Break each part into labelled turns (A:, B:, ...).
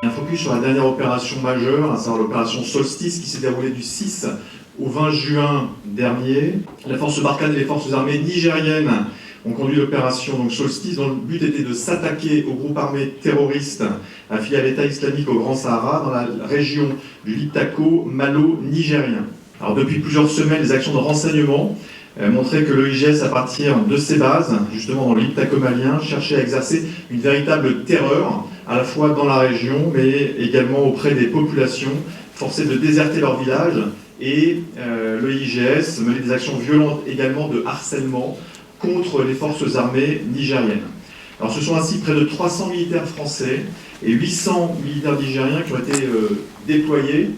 A: Un focus sur la dernière opération majeure, à savoir l'opération Solstice qui s'est déroulée du 6 au 20 juin dernier. La force Barkhane et les forces armées nigériennes ont conduit l'opération Solstice dont le but était de s'attaquer au groupe armé terroriste affilié à l'État islamique au Grand Sahara dans la région du Liptako malo-nigérien. Alors depuis plusieurs semaines, les actions de renseignement montraient que le IGS, à partir de ses bases, justement dans le Liptako malien, cherchait à exercer une véritable terreur, à la fois dans la région, mais également auprès des populations, forcées de déserter leur village. Et le IGS menait des actions violentes également de harcèlement contre les forces armées nigériennes. Alors ce sont ainsi près de 300 militaires français et 800 militaires nigériens qui ont été déployés,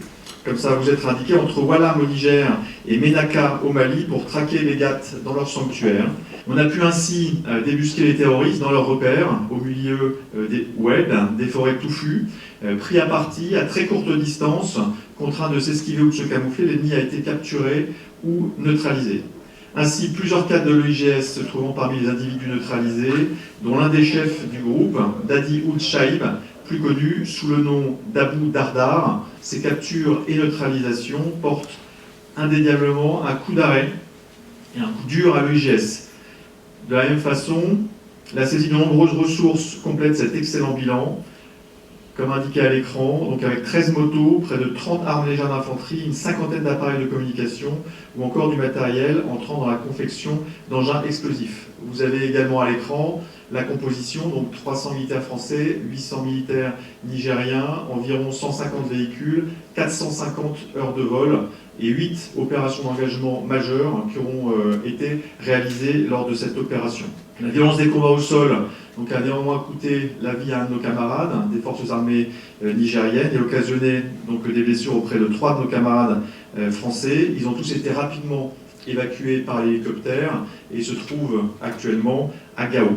A: comme ça va vous être indiqué, entre Walam au Niger et Ménaka au Mali pour traquer les GAT dans leur sanctuaire. On a pu ainsi débusquer les terroristes dans leurs repères, au milieu des oueds, des forêts touffues, pris à partie à très courte distance, contraint de s'esquiver ou de se camoufler, l'ennemi a été capturé ou neutralisé. Ainsi, plusieurs cadres de l'IGS se trouvant parmi les individus neutralisés, dont l'un des chefs du groupe, Dadi Ould Shaib, plus connu sous le nom d'Abou Dardar. Ces captures et neutralisations portent indéniablement un coup d'arrêt et un coup dur à l'IGS. De la même façon, la saisie de nombreuses ressources complète cet excellent bilan, comme indiqué à l'écran, donc avec 13 motos, près de 30 armes légères d'infanterie, une cinquantaine d'appareils de communication ou encore du matériel entrant dans la confection d'engins explosifs. Vous avez également à l'écran la composition, donc 300 militaires français, 800 militaires nigériens, environ 150 véhicules, 450 heures de vol et 8 opérations d'engagement majeures qui auront été réalisées lors de cette opération. La violence des combats au sol donc, a néanmoins coûté la vie à un de nos camarades des forces armées nigériennes et occasionné donc, des blessures auprès de 3 de nos camarades français. Ils ont tous été rapidement évacués par l'hélicoptère et se trouvent actuellement à Gao.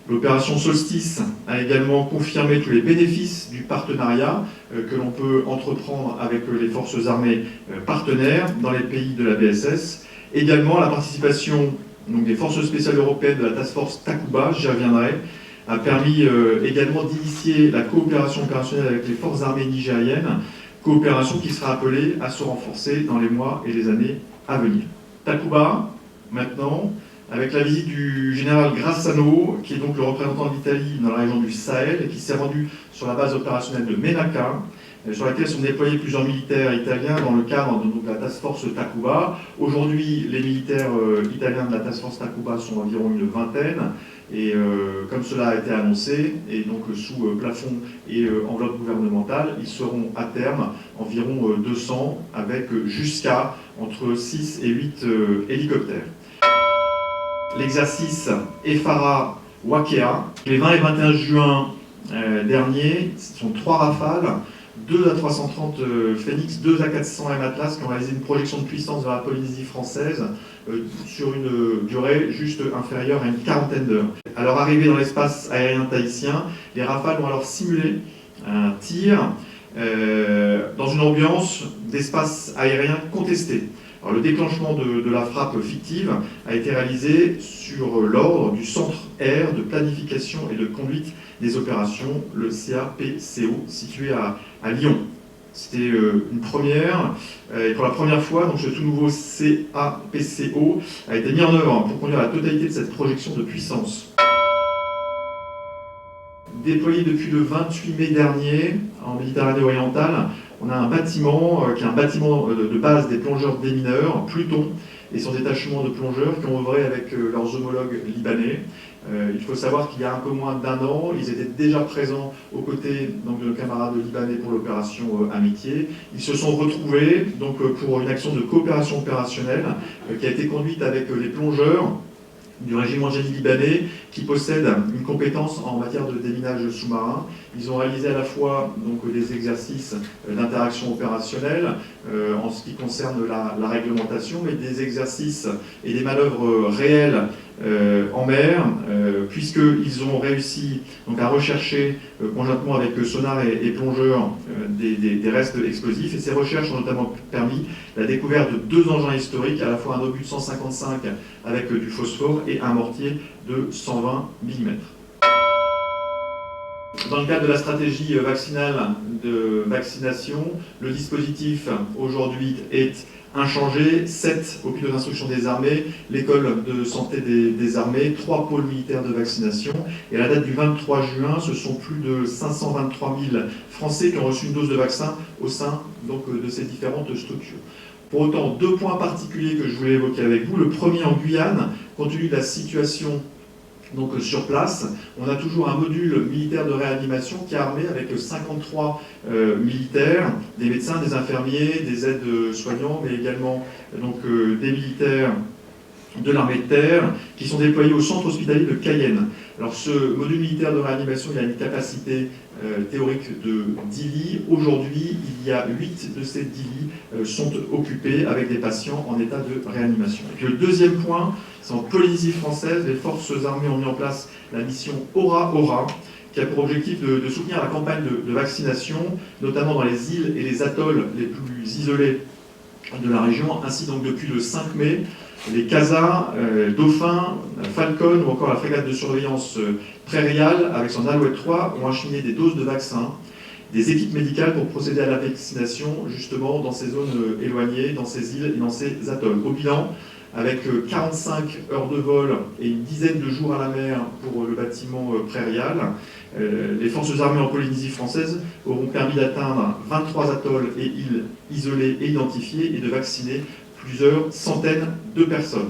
A: L'opération Solstice a également confirmé tous les bénéfices du partenariat que l'on peut entreprendre avec les forces armées partenaires dans les pays de la BSS. Également, la participation donc, des forces spéciales européennes de la Task Force Takuba, j'y reviendrai, a permis également d'initier la coopération opérationnelle avec les forces armées nigériennes, coopération qui sera appelée à se renforcer dans les mois et les années à venir. Takuba, maintenant, avec la visite du général Grassano, qui est donc le représentant de l'Italie dans la région du Sahel, et qui s'est rendu sur la base opérationnelle de Ménaka, sur laquelle sont déployés plusieurs militaires italiens dans le cadre de la Task Force Takuba. Aujourd'hui, les militaires italiens de la Task Force Takuba sont environ une vingtaine, et comme cela a été annoncé, et donc sous plafond et enveloppe gouvernementale, ils seront à terme environ 200, avec jusqu'à entre 6 et 8 hélicoptères. L'exercice Efara Wakea, les 20 et 21 juin derniers, ce sont 3 rafales, 2 A330 Phoenix, 2 A400 M Atlas qui ont réalisé une projection de puissance vers la Polynésie française sur une durée juste inférieure à une quarantaine d'heures. À leur arrivée dans l'espace aérien tahitien, les rafales ont alors simulé un tir dans une ambiance d'espace aérien contesté. Alors, le déclenchement de la frappe fictive a été réalisé sur l'ordre du Centre Air de Planification et de Conduite des Opérations, le CAPCO, situé à Lyon. C'était une première, et pour la première fois, donc, ce tout nouveau CAPCO a été mis en œuvre pour conduire la totalité de cette projection de puissance. Déployé depuis le 28 mai dernier en Méditerranée orientale, on a un bâtiment qui est un bâtiment de base des plongeurs démineurs, Pluton, et son détachement de plongeurs qui ont œuvré avec leurs homologues libanais. Il faut savoir qu'il y a un peu moins d'1 an, ils étaient déjà présents aux côtés donc, de nos camarades libanais pour l'opération Amitié. Ils se sont retrouvés donc, pour une action de coopération opérationnelle qui a été conduite avec les plongeurs du régiment génie libanais qui possède une compétence en matière de déminage sous-marin. Ils ont réalisé à la fois donc, des exercices d'interaction opérationnelle en ce qui concerne la réglementation, mais des exercices et des manœuvres réelles en mer, puisqu'ils ont réussi donc, à rechercher conjointement avec sonar et plongeurs des restes explosifs. Et ces recherches ont notamment permis la découverte de 2 engins historiques, à la fois un obus de 155 avec du phosphore et un mortier de 120 mm. Dans le cadre de la stratégie vaccinale de vaccination, le dispositif aujourd'hui est inchangé, 7 au pilote d'instruction des armées, l'école de santé des armées, 3 pôles militaires de vaccination. Et à la date du 23 juin, ce sont plus de 523 000 Français qui ont reçu une dose de vaccin au sein donc, de ces différentes structures. Pour autant, 2 points particuliers que je voulais évoquer avec vous. Le premier en Guyane, compte tenu de la situation donc, sur place, on a toujours un module militaire de réanimation qui est armé avec 53 militaires, des médecins, des infirmiers, des aides-soignants, mais également donc, des militaires de l'armée de terre qui sont déployés au centre hospitalier de Cayenne. Alors ce module militaire de réanimation, il a une capacité théorique de 10 lits. Aujourd'hui, il y a 8 de ces 10 lits sont occupés avec des patients en état de réanimation. Et puis le deuxième point, c'est en Polynésie française, les forces armées ont mis en place la mission Aura, qui a pour objectif de soutenir la campagne de vaccination, notamment dans les îles et les atolls les plus isolés de la région. Ainsi, donc, depuis le 5 mai, les CASA, Dauphin, Falcon ou encore la frégate de surveillance prairiale, avec son Alouette 3, ont acheminé des doses de vaccins, des équipes médicales pour procéder à la vaccination, justement, dans ces zones éloignées, dans ces îles et dans ces atolls. Au bilan, avec 45 heures de vol et une dizaine de jours à la mer pour le bâtiment prairial, les forces armées en Polynésie française auront permis d'atteindre 23 atolls et îles isolées et identifiées et de vacciner plusieurs centaines de personnes.